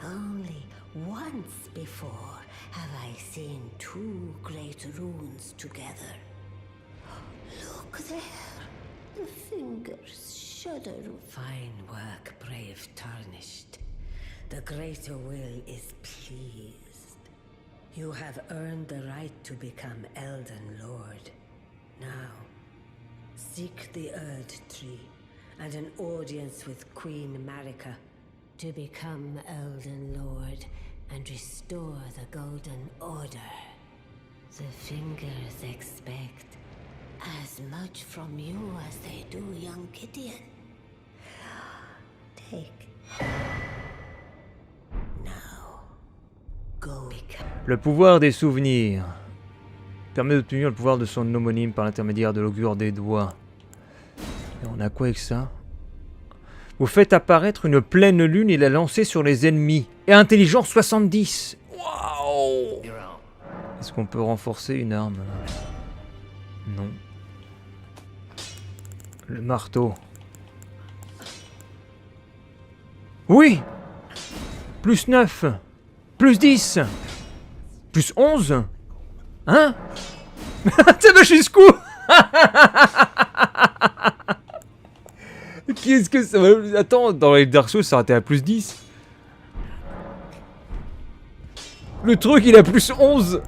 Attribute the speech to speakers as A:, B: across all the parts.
A: only once before have I seen two great runes together. Look there. The fingers shudder. Fine work, brave Tarnished. The Greater Will is pleased. You have earned the right to become Elden Lord. Now, seek the Erd Tree and an audience with Queen Marika to become Elden Lord and restore the Golden Order. The fingers expect as much from you as they do young Gideon. Take. Now, go become.
B: Le pouvoir des souvenirs permet d'obtenir le pouvoir de son homonyme par l'intermédiaire de l'augure des doigts. Et on a quoi avec ça? Vous faites apparaître une pleine lune et la lancez sur les ennemis. Et intelligence 70. Waouh! Est-ce qu'on peut renforcer une arme là? Non. Le marteau. Oui! Plus 9. Plus 10. Plus 11. Hein? Ça va jusqu'où? Qu'est-ce que ça va... Attends, dans les Dark Souls, ça aurait été à plus 10. Le truc, il a plus 11.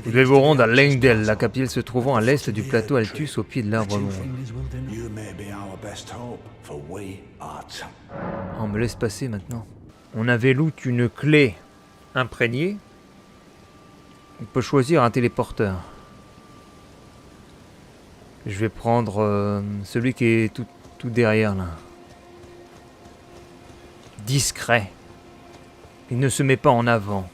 B: Vous devez vous rendre à Leyndell, la capitale se trouvant à l'est du plateau Altus au pied de l'arbre monde. On me laisse passer maintenant. On avait loot une clé imprégnée. On peut choisir un téléporteur. Je vais prendre celui qui est tout derrière là. Discret. Il ne se met pas en avant.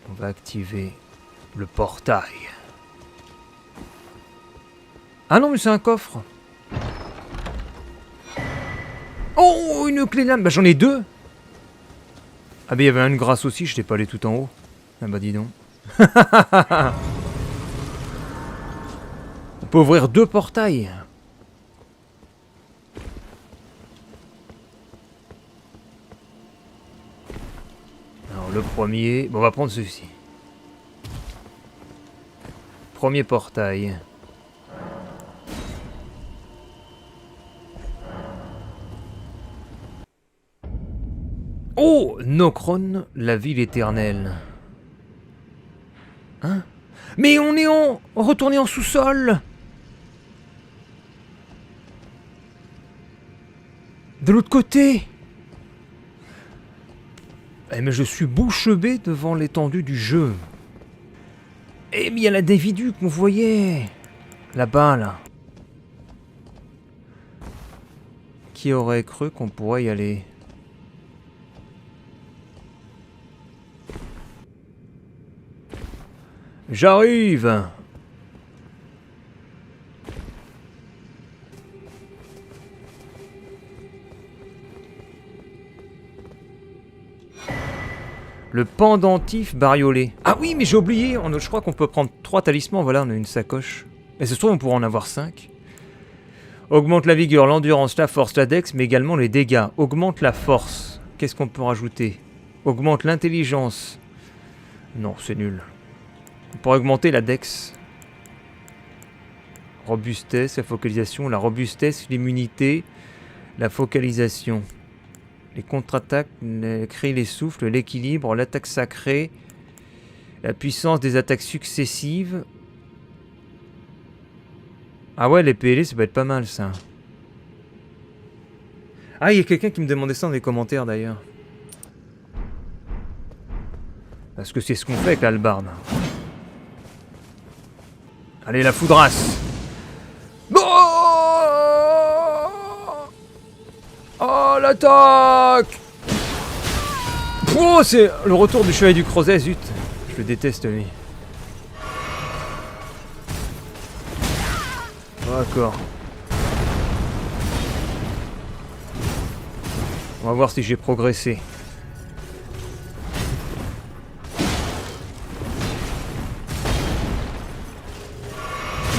B: On va activer Le portail. Ah non, mais c'est un coffre. Oh, une clé de lame. Bah j'en ai deux. Ah bah il y avait une grâce aussi, je n'étais pas allé tout en haut. Ah bah dis donc. On peut ouvrir 2 portails. Alors le premier... Bon, on va prendre celui-ci. Premier portail. Oh, Nokron, la ville éternelle. Hein? Mais on est retourné en sous-sol. De l'autre côté. Eh mais je suis bouche bée devant l'étendue du jeu. Eh mais il y a la Davidu qu'on voyait. Là-bas, là. Qui aurait cru qu'on pourrait y aller? J'arrive! Le pendentif bariolé. Ah oui, mais j'ai oublié, je crois qu'on peut prendre 3 talismans, voilà, on a une sacoche. Et ça se trouve, on pourra en avoir 5. Augmente la vigueur, l'endurance, la force, la dex, mais également les dégâts. Augmente la force. Qu'est-ce qu'on peut rajouter? Augmente l'intelligence. Non, c'est nul. On pourrait augmenter la dex. Robustesse, la focalisation, la robustesse, l'immunité, la focalisation. Les contre-attaques, les cris, les souffles, l'équilibre, l'attaque sacrée, la puissance des attaques successives. Ah ouais, les PLE, ça peut être pas mal, ça. Ah, il y a quelqu'un qui me demandait ça dans les commentaires, d'ailleurs. Parce que c'est ce qu'on fait avec l'albarde. Allez, la foudrasse. Oh, l'attaque! Oh, c'est le retour du chevalier du creuset, zut. Je le déteste, lui. D'accord. On va voir si j'ai progressé.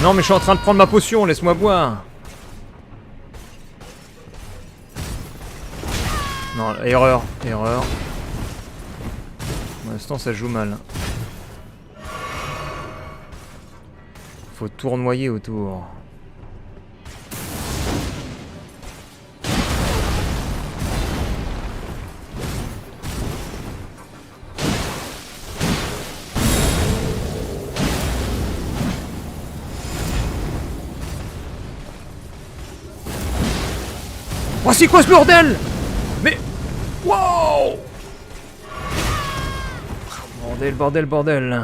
B: Non, mais je suis en train de prendre ma potion, laisse-moi boire. Non, erreur, erreur. Pour l'instant, ça joue mal. Faut tournoyer autour. Oh, c'est quoi ce bordel? Mais... Wow! Bordel, bordel, bordel.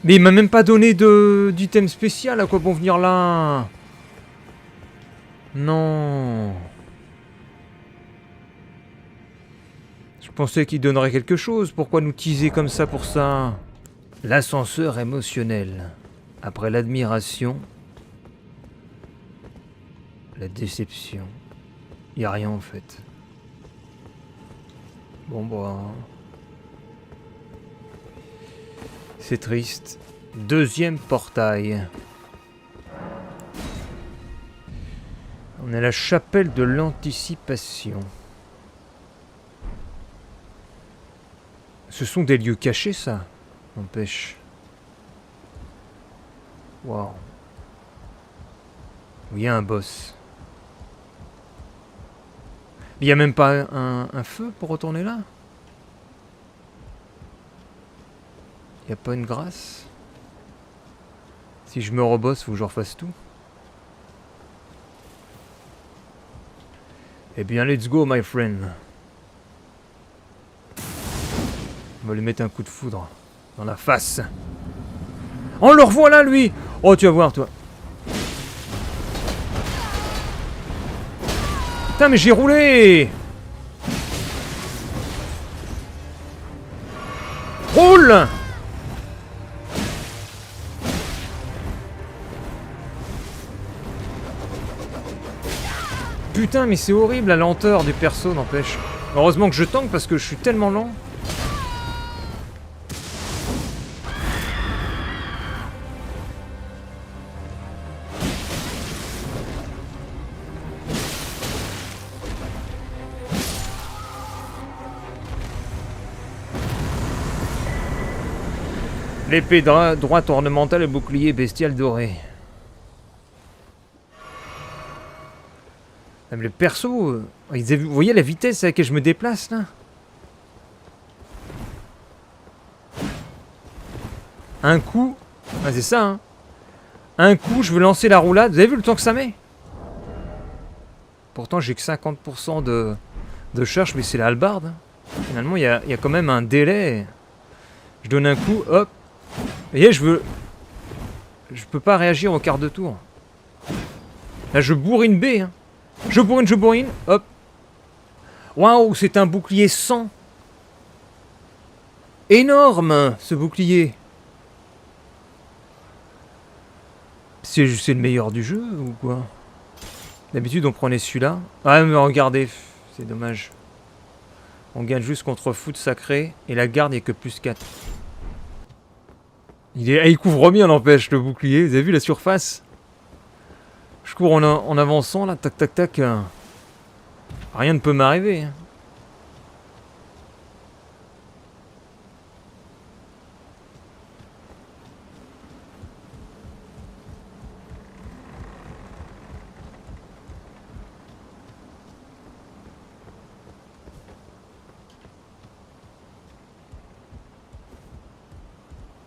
B: Mais il m'a même pas donné d'item spécial, à quoi bon venir là? Non. Je pensais qu'il donnerait quelque chose, pourquoi nous teaser comme ça pour ça? L'ascenseur émotionnel. Après l'admiration, la déception. Y a rien en fait. Bon bah... C'est triste. Deuxième portail. On est à la chapelle de l'anticipation. Ce sont des lieux cachés, ça. N'empêche. Waouh. Il y a un boss. Il n'y a même pas un feu pour retourner là? Il n'y a pas une grâce? Si je me rebosse, faut que je refasse tout. Eh bien, let's go, my friend. On va lui mettre un coup de foudre. Dans la face. Oh, le revoilà, lui! Oh, tu vas voir, toi. Putain, mais j'ai roulé! Roule! Putain, mais c'est horrible la lenteur du perso, n'empêche. Heureusement que je tank parce que je suis tellement lent. L'épée droite ornementale et bouclier bestial doré. Même les persos, vous voyez la vitesse à laquelle je me déplace là? Un coup, ah, c'est ça hein. Un coup, je veux lancer la roulade. Vous avez vu le temps que ça met? Pourtant, j'ai que 50% de charge, mais c'est la hallebarde. Hein. Finalement, il y a quand même un délai. Je donne un coup, hop. Vous voyez, je peux pas réagir au quart de tour. Là, je bourrine B. Hein. Je bourrine, hop. Waouh, c'est un bouclier 100. Énorme, ce bouclier. C'est le meilleur du jeu ou quoi? D'habitude, on prenait celui-là. Ah, mais regardez, c'est dommage. On gagne juste contre foot sacré. Et la garde, il n'y a que plus 4. Il couvre bien, n'empêche, le bouclier. Vous avez vu la surface? Je cours en avançant, là, tac, tac, tac. Rien ne peut m'arriver. Hein.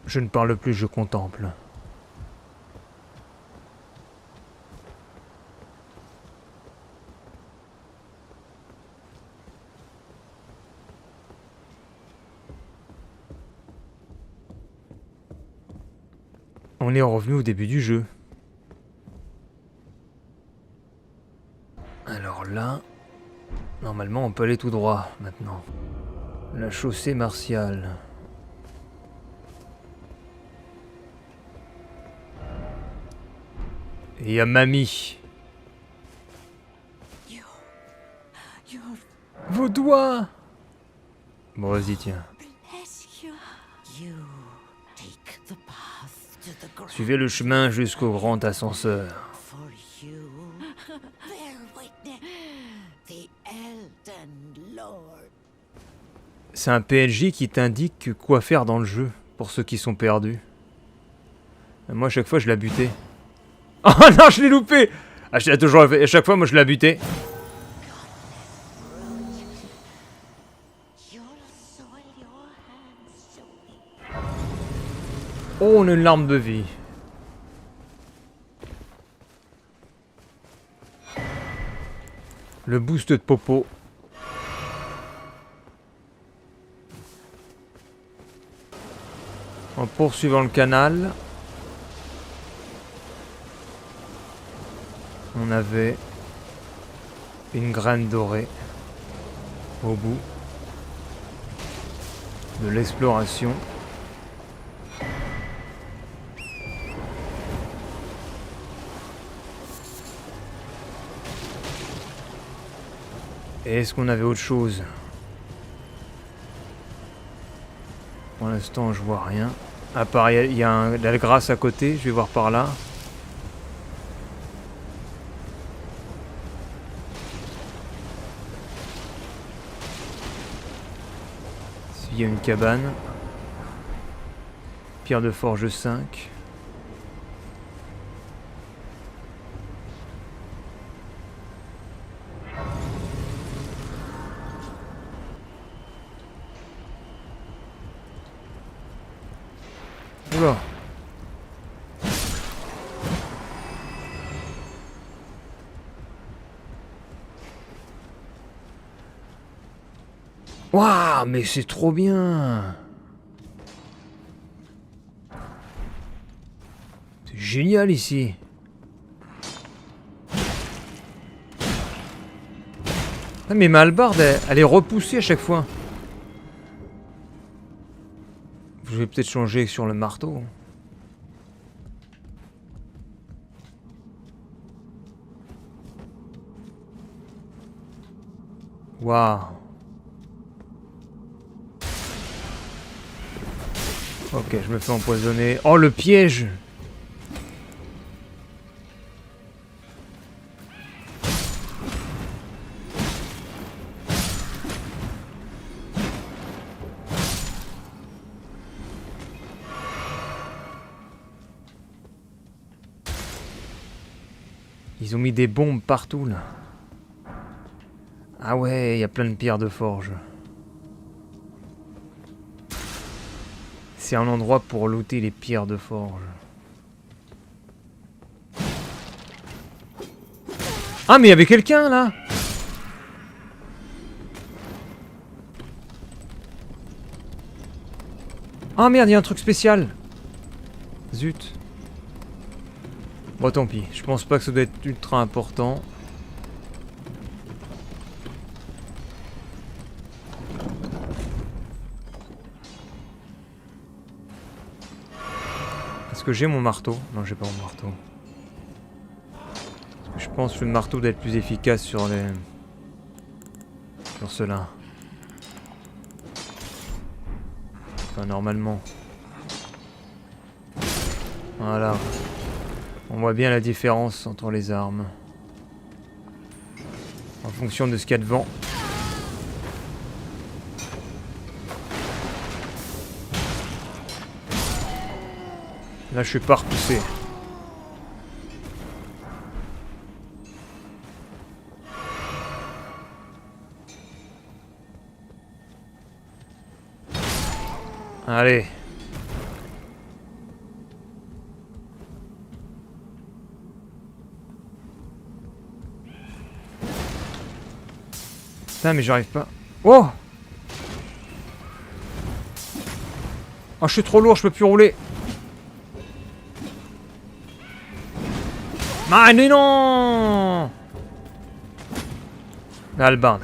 B: Je ne parle plus, je contemple. On est revenu au début du jeu. Alors là, normalement on peut aller tout droit maintenant. La chaussée martiale. Et il y a Mamie. Vos doigts! Bon, vas-y, tiens. Suivez le chemin jusqu'au grand ascenseur. C'est un PNJ qui t'indique quoi faire dans le jeu, pour ceux qui sont perdus. Moi, à chaque fois, je l'ai buté. Oh non, je l'ai loupé! À chaque fois, moi, je l'ai buté. Oh, on a une larme de vie. Le boost de Popo. En poursuivant le canal, on avait une graine dorée au bout de l'exploration. Et est-ce qu'on avait autre chose? Pour l'instant, je vois rien. À part, il y a la grasse à côté, je vais voir par là. Il y a une cabane. Pierre de forge 5. Oula. Waouh, mais c'est trop bien. C'est génial ici. Ah, mais ma hallebarde, elle est repoussée à chaque fois. Je vais peut-être changer sur le marteau. Waouh. Ok, je me fais empoisonner. Oh, le piège! Ils ont mis des bombes partout, là. Ah ouais, il y a plein de pierres de forge. C'est un endroit pour looter les pierres de forge. Ah, mais il y avait quelqu'un, là! Ah merde, il y a un truc spécial! Zut. Bon, tant pis. Je pense pas que ça doit être ultra important. Est-ce que j'ai mon marteau? Non, j'ai pas mon marteau. Parce que je pense que le marteau doit être plus efficace sur les... sur ceux-là. Enfin, normalement. Voilà. On voit bien la différence entre les armes. En fonction de ce qu'il y a devant. Là, je suis pas repoussé. Allez. Putain, mais j'arrive pas. Oh! Oh, je suis trop lourd, je peux plus rouler. Ah, mais non! La hallebarde.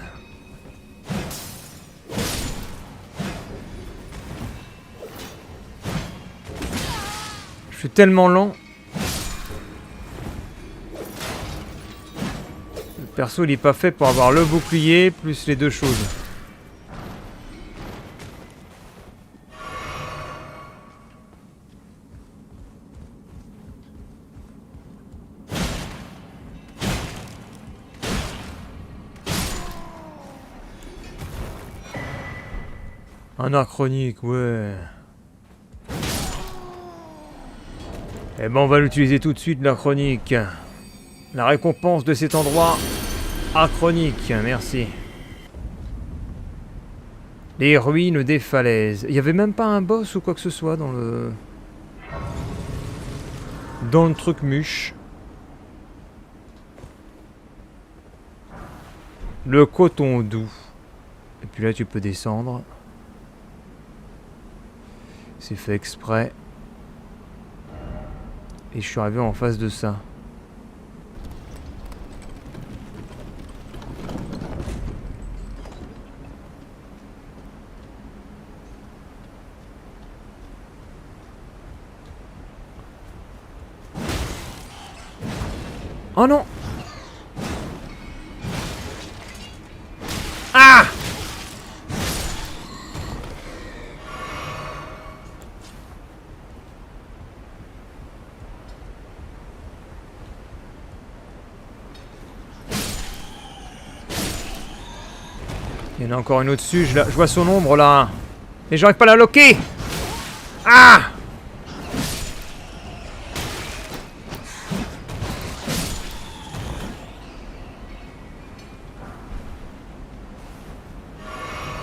B: Je suis tellement lent. Le perso, il est pas fait pour avoir le bouclier plus les deux choses. Un acronique, ouais. Eh ben, on va l'utiliser tout de suite, l'acronique. La récompense de cet endroit. Acronique, merci. Les ruines des falaises. Il n'y avait même pas un boss ou quoi que ce soit dans le... dans le truc muche. Le coton doux. Et puis là, tu peux descendre. C'est fait exprès. Et je suis arrivé en face de ça. Oh non! Ah! Il y en a encore une au-dessus, je vois son ombre là. Et j'arrive pas à la loquer! Ah!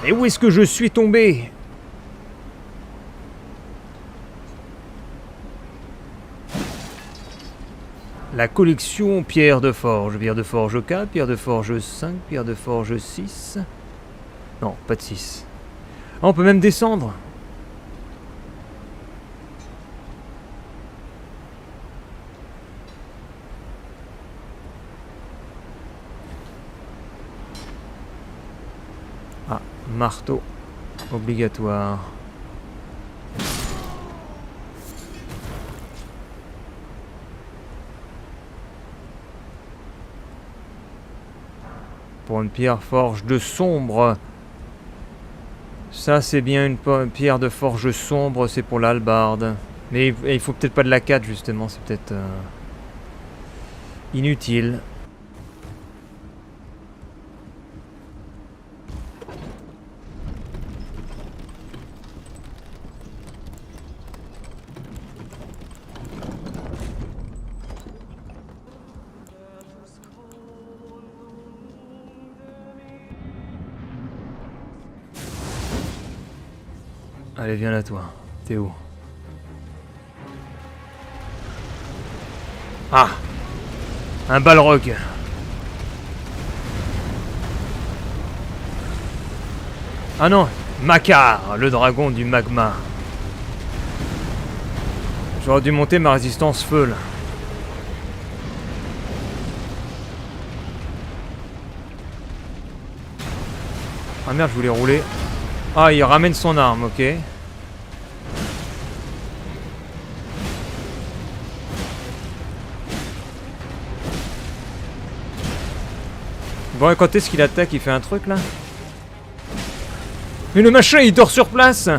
B: Mais où est-ce que je suis tombé? La collection pierre de forge. Pierre de forge 4, pierre de forge 5, pierre de forge 6. Non, pas de 6. Ah, on peut même descendre. Marteau. Obligatoire. Pour une pierre forge de sombre. Ça, c'est bien une pierre de forge sombre, c'est pour l'hallebarde. Mais il faut peut-être pas de la 4, justement, c'est peut-être inutile. Allez, viens là, toi. T'es où? Ah! Un balrog. Ah non! Makar, le dragon du magma. J'aurais dû monter ma résistance feu, là. Ah merde, je voulais rouler. Ah, il ramène son arme, ok. Bon, quand est-ce qu'il attaque, il fait un truc là? Mais le machin, il dort sur place!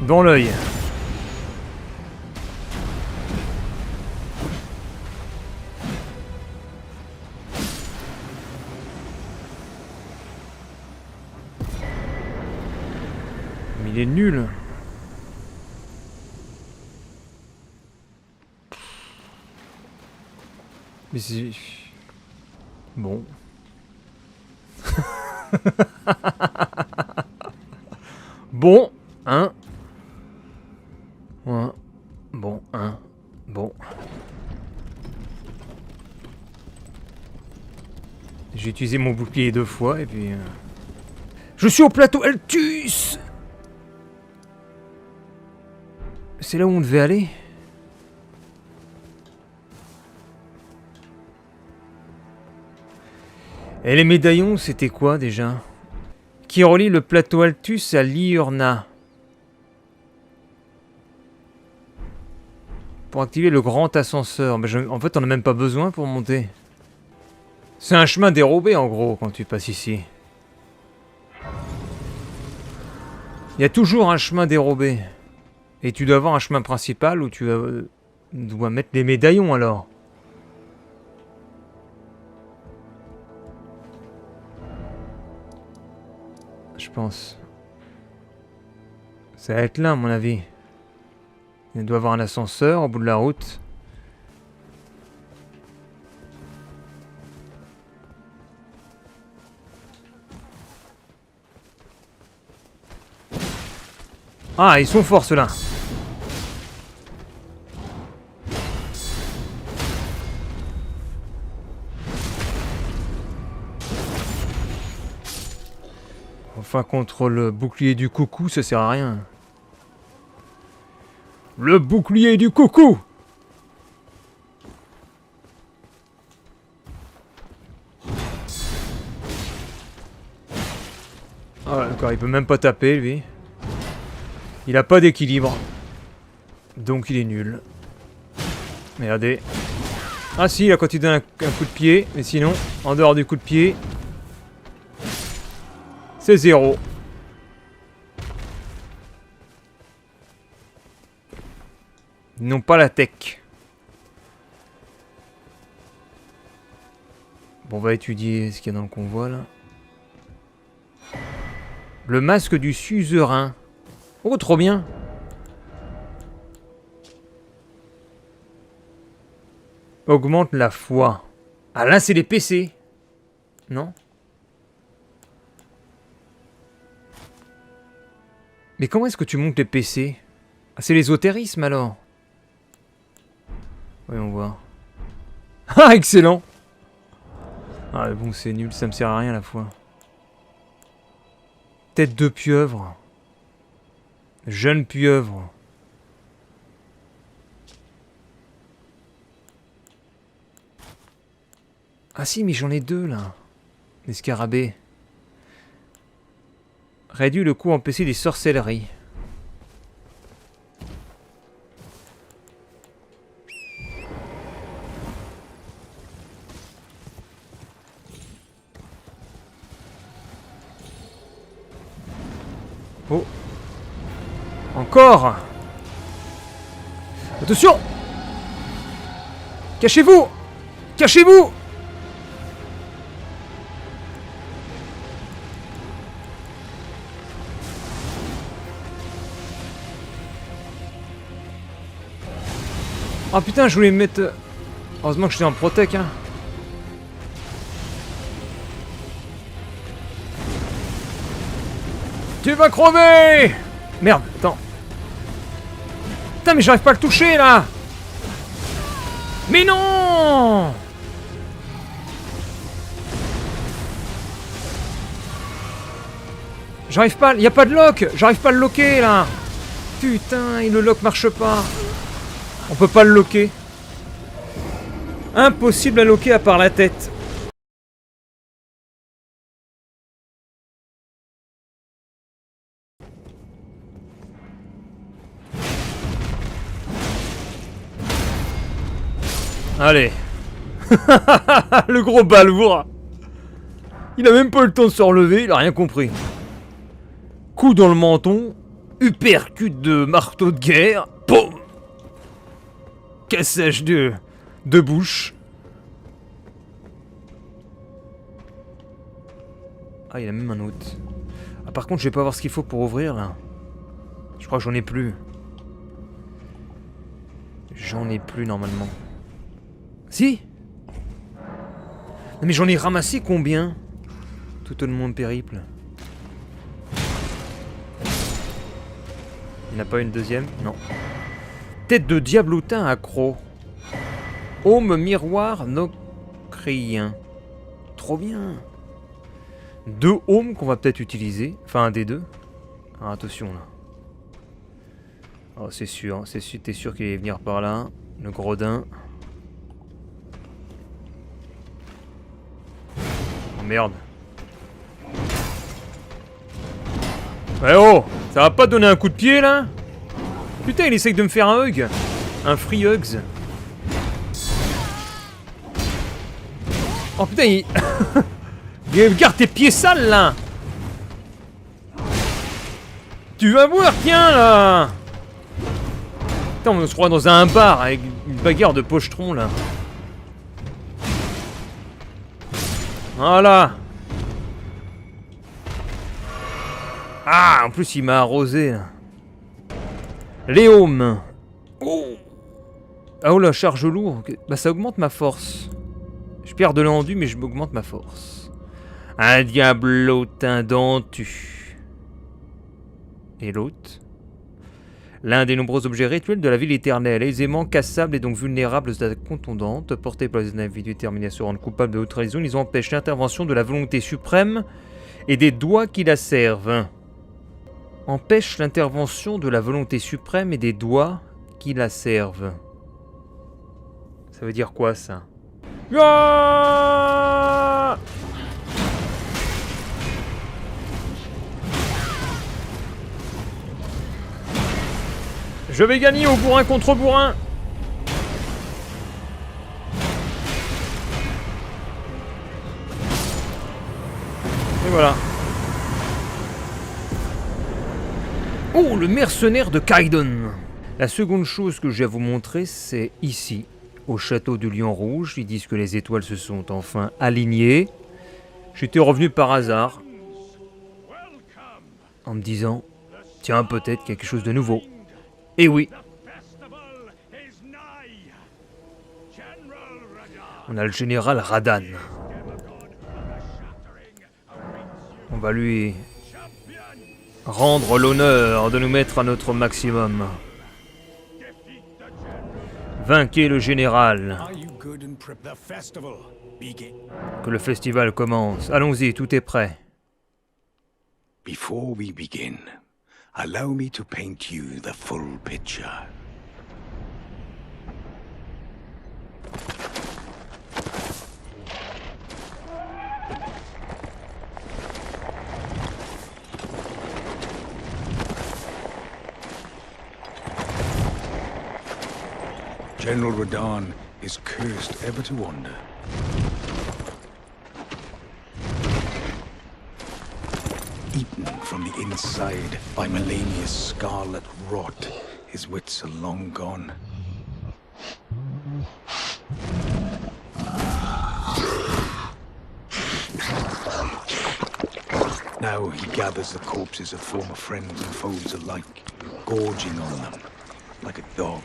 B: Dans l'œil. Mais il est nul. Mais c'est... Bon. Bon, hein. Ouais. Bon, hein. Bon. J'ai utilisé mon bouclier 2 fois et puis... Je suis au plateau Altus! C'est là où on devait aller? Et les médaillons, c'était quoi déjà? Qui relie le plateau Altus à Liurna. Pour activer le grand ascenseur. Mais en fait, on n'a même pas besoin pour monter. C'est un chemin dérobé en gros quand tu passes ici. Il y a toujours un chemin dérobé. Et tu dois avoir un chemin principal où tu dois mettre les médaillons alors. Je pense. Ça va être là à mon avis. Il doit y avoir un ascenseur au bout de la route. Ah, ils sont forts ceux-là. Enfin, contre le bouclier du coucou, ça sert à rien. Le bouclier du coucou! Ah d'accord, il peut même pas taper lui. Il a pas d'équilibre. Donc il est nul. Regardez. Ah si, là quand il donne un coup de pied. Mais sinon, en dehors du coup de pied, c'est 0. Ils n'ont pas la tech. Bon, on va étudier ce qu'il y a dans le convoi là. Le masque du suzerain. Oh, trop bien. Augmente la foi. Ah là, c'est les PC. Non? Mais comment est-ce que tu montes les PC? Ah, c'est l'ésotérisme alors? Voyons voir. Ah, excellent! Ah, mais bon, c'est nul, ça me sert à rien à la fois. Tête de pieuvre. Jeune pieuvre. Ah si, mais j'en ai deux là. Des scarabées. Réduit le coût empêché des sorcelleries. Oh. Encore. Attention. Cachez-vous. Cachez-vous. Oh putain, je voulais me mettre... Heureusement que je suis en protec, hein. Tu vas crever! Merde, attends. Putain, mais j'arrive pas à le toucher, là! Mais non! J'arrive pas... Y a pas de lock! J'arrive pas à le locker, là! Putain, et le lock marche pas. On peut pas le locker. Impossible à locker à part la tête. Allez. Le gros balourd. Il a même pas eu le temps de se relever, il a rien compris. Coup dans le menton. Uppercut de marteau de guerre. Boum. Cassage de bouche. Ah, il y a même un autre. Ah, par contre, je vais pas voir ce qu'il faut pour ouvrir, là. Je crois que j'en ai plus. J'en ai plus, normalement. Si. Non, mais j'en ai ramassé combien? Tout au long de mon périple. Il n'y en a pas une deuxième? Non. Tête de diablotin accro. Aume miroir nocrien. Trop bien. 2 aumes qu'on va peut-être utiliser. Enfin, un des deux. Ah, attention là. Oh, c'est sûr, t'es sûr qu'il allait venir par là. Le gredin. Oh merde. Eh oh! Ça va pas donner un coup de pied là? Putain, il essaye de me faire un hug. Un free hugs. Oh putain, il... Garde tes pieds sales là. Tu vas voir, tiens là. Putain, on se croit dans un bar avec une bagarre de pochetron là. Voilà. Ah, en plus il m'a arrosé là. Léome. Oh. Ah oh la charge lourde. Bah ça augmente ma force. Je perds de l'endu mais je m'augmente ma force. Un diablotin dentu. Et l'autre? L'un des nombreux objets rituels de la ville éternelle, aisément cassable et donc vulnérable aux attaques contondantes, portés par les individus déterminés à se rendre coupables de haute trahison, ils empêchent l'intervention de la volonté suprême et des doigts qui la servent. Empêche l'intervention de la volonté suprême et des doigts qui la servent. Ça veut dire quoi ça? Ah! Je vais gagner au bourrin contre bourrin. Et voilà. Oh, le mercenaire de Kaidon. La seconde chose que j'ai à vous montrer, c'est ici, au château du Lion Rouge. Ils disent que les étoiles se sont enfin alignées. J'étais revenu par hasard, en me disant, tiens, peut-être quelque chose de nouveau. Et oui. On a le général Radan. On va lui rendre l'honneur de nous mettre à notre maximum. Vainquez le général. Que le festival commence. Allons-y, tout est prêt.
C: Before we begin, Allow me to paint you the full picture. General Radahn is cursed ever to wander. Eaten from the inside by Melania's scarlet rot, his wits are long gone. Now he gathers the corpses of former friends and foes alike, gorging on them like a dog.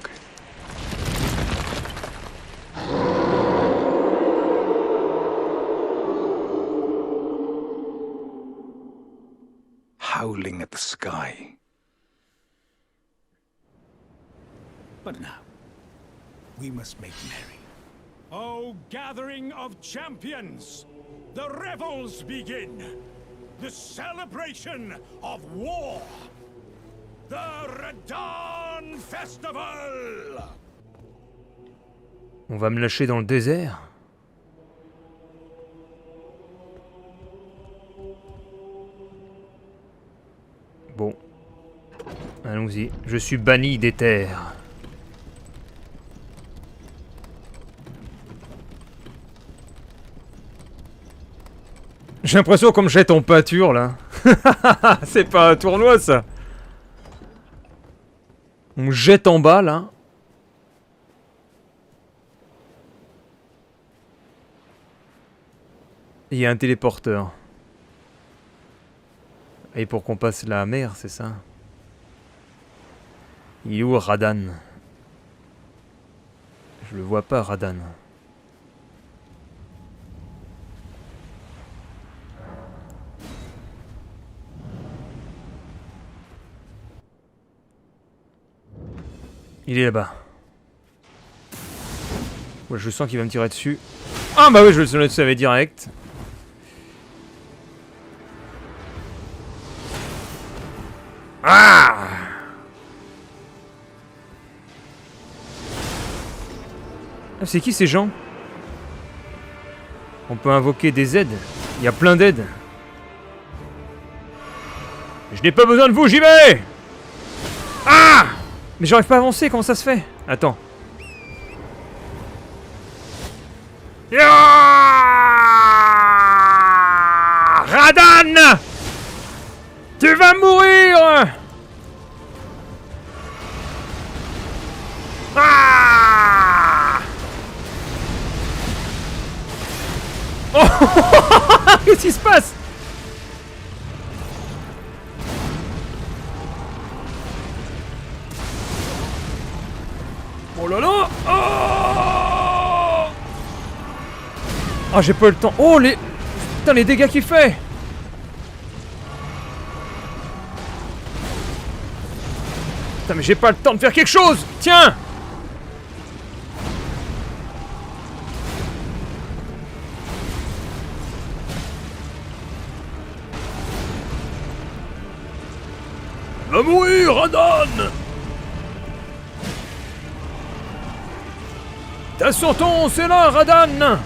C: Howling at the sky. But now, we must make merry.
D: O gathering of champions, the revels begin. The celebration of war. The Radahn Festival.
B: On va me lâcher dans le désert? Bon. Allons-y. Je suis banni des terres. J'ai l'impression qu'on me jette en pâture, là. C'est pas un tournoi, ça. On me jette en bas, là. Il y a un téléporteur. Et pour qu'on passe la mer, c'est ça? Il est où Radahn? Je le vois pas, Radahn. Il est là-bas. Ouais, je sens qu'il va me tirer dessus. Ah bah oui, je le savais direct. Ah! Ah, c'est qui ces gens? On peut invoquer des aides. Il y a plein d'aides. Je n'ai pas besoin de vous, j'y vais! Ah! Mais j'arrive pas à avancer, comment ça se fait? Attends. Ya! Radahn! Tu vas mourir! Ah! Oh! Qu'est-ce qui se passe? Oh là là! Oh! Oh, j'ai pas le temps. Oh, les... Putain, les dégâts qu'il fait! Putain, mais j'ai pas le temps de faire quelque chose! Tiens! Va mourir, Radahn! T'as sur ton, c'est là, Radahn!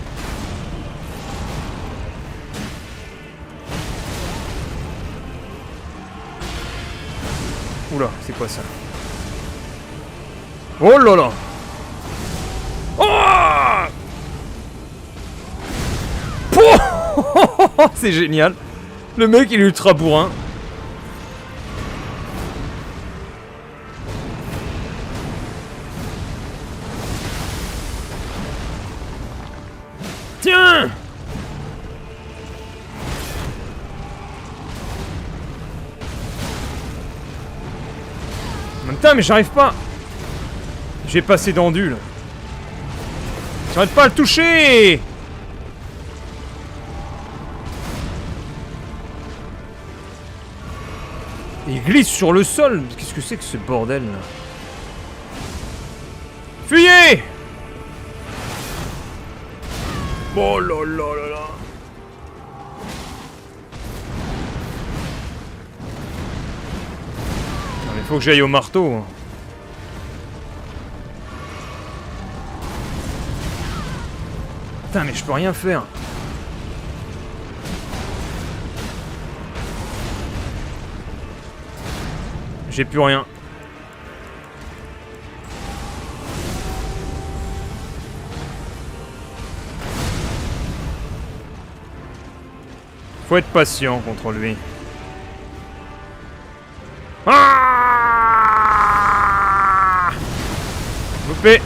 B: Oula, c'est quoi ça? Oh là là! Oh! C'est génial! Le mec il est ultra bourrin. Tiens! Putain, mais j'arrive pas! J'ai passé dendu là. J'arrête pas à le toucher! Il glisse sur le sol. Qu'est-ce que c'est que ce bordel là? Fuyez! Oh là là là là! Non, mais faut que j'aille au marteau. Putain, mais je peux rien faire. J'ai plus rien. Faut être patient contre lui. Ah! Loupé.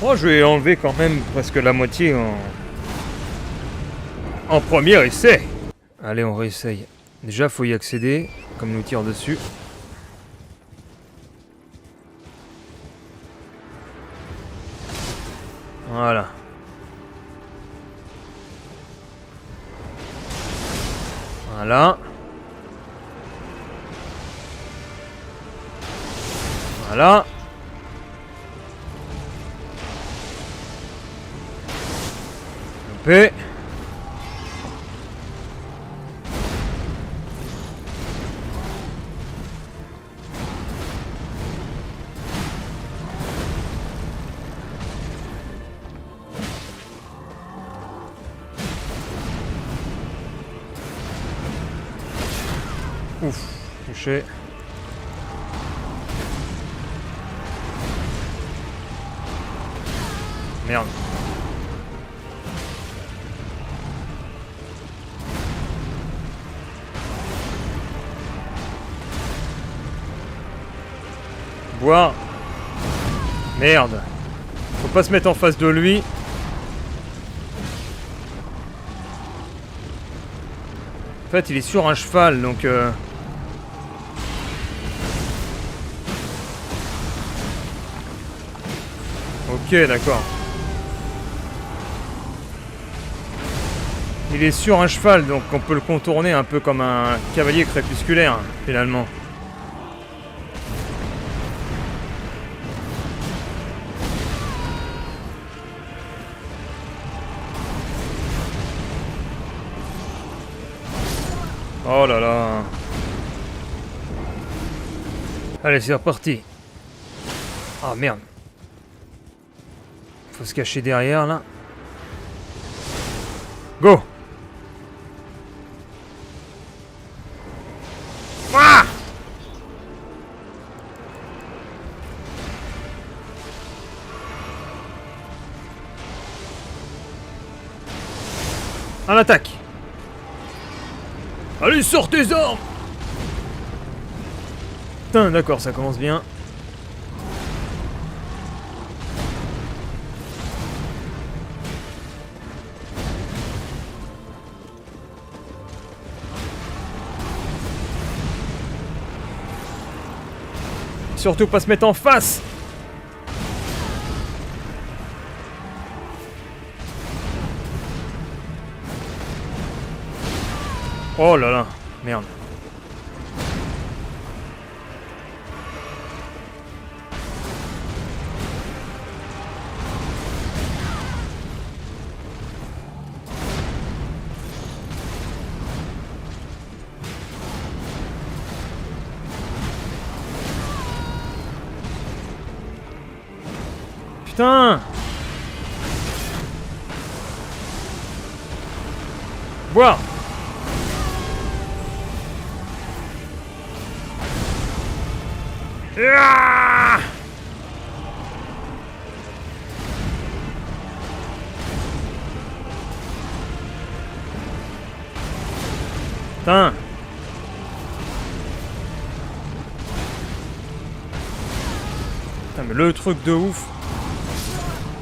B: Oh, je vais enlever quand même presque la moitié en premier essai. Allez, on réessaye. Déjà, faut y accéder, comme nous tire dessus. Voilà. Voilà. Voilà. Loupé. Ouf, touché. Merde. Boire. Merde. Faut pas se mettre en face de lui. En fait, il est sur un cheval, donc... Ok, d'accord. Il est sur un cheval, donc on peut le contourner un peu comme un cavalier crépusculaire, finalement. Oh là là. Allez, c'est reparti. Ah merde. Faut se cacher derrière là. Go. Ah! En attaque. Allez, sors tes armes. Putain, d'accord, ça commence bien. Surtout pas se mettre en face. Oh là là, merde. Putain! Boire! Ah! Putain! Putain, mais le truc de ouf!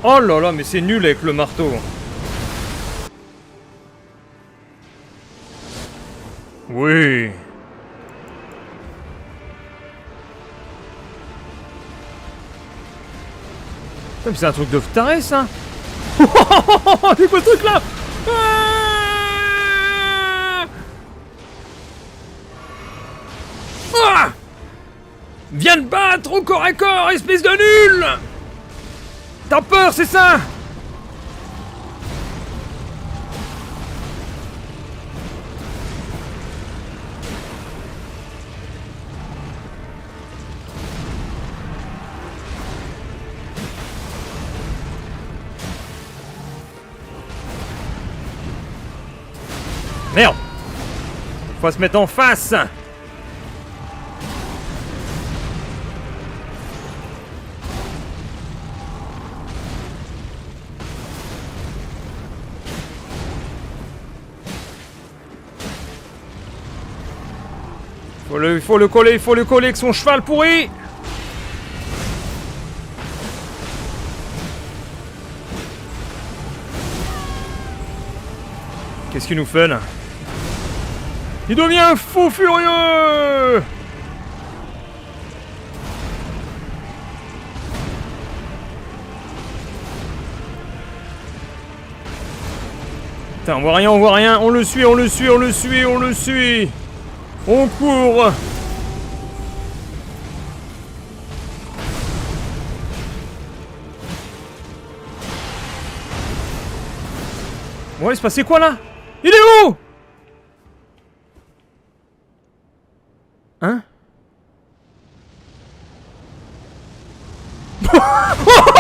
B: Oh là là, mais c'est nul avec le marteau. Oui. Putain, mais c'est un truc de taré ça. C'est quoi ce truc là? Viens te battre au corps à corps, espèce de nul! T'as peur, c'est ça? Merde! Faut se mettre en face! Il faut le coller avec son cheval pourri! Qu'est-ce qu'il nous fait là? Il devient fou furieux! Putain, on voit rien, on le suit. On court! Bon, il se passait quoi là? Il est où? Hein? Oh,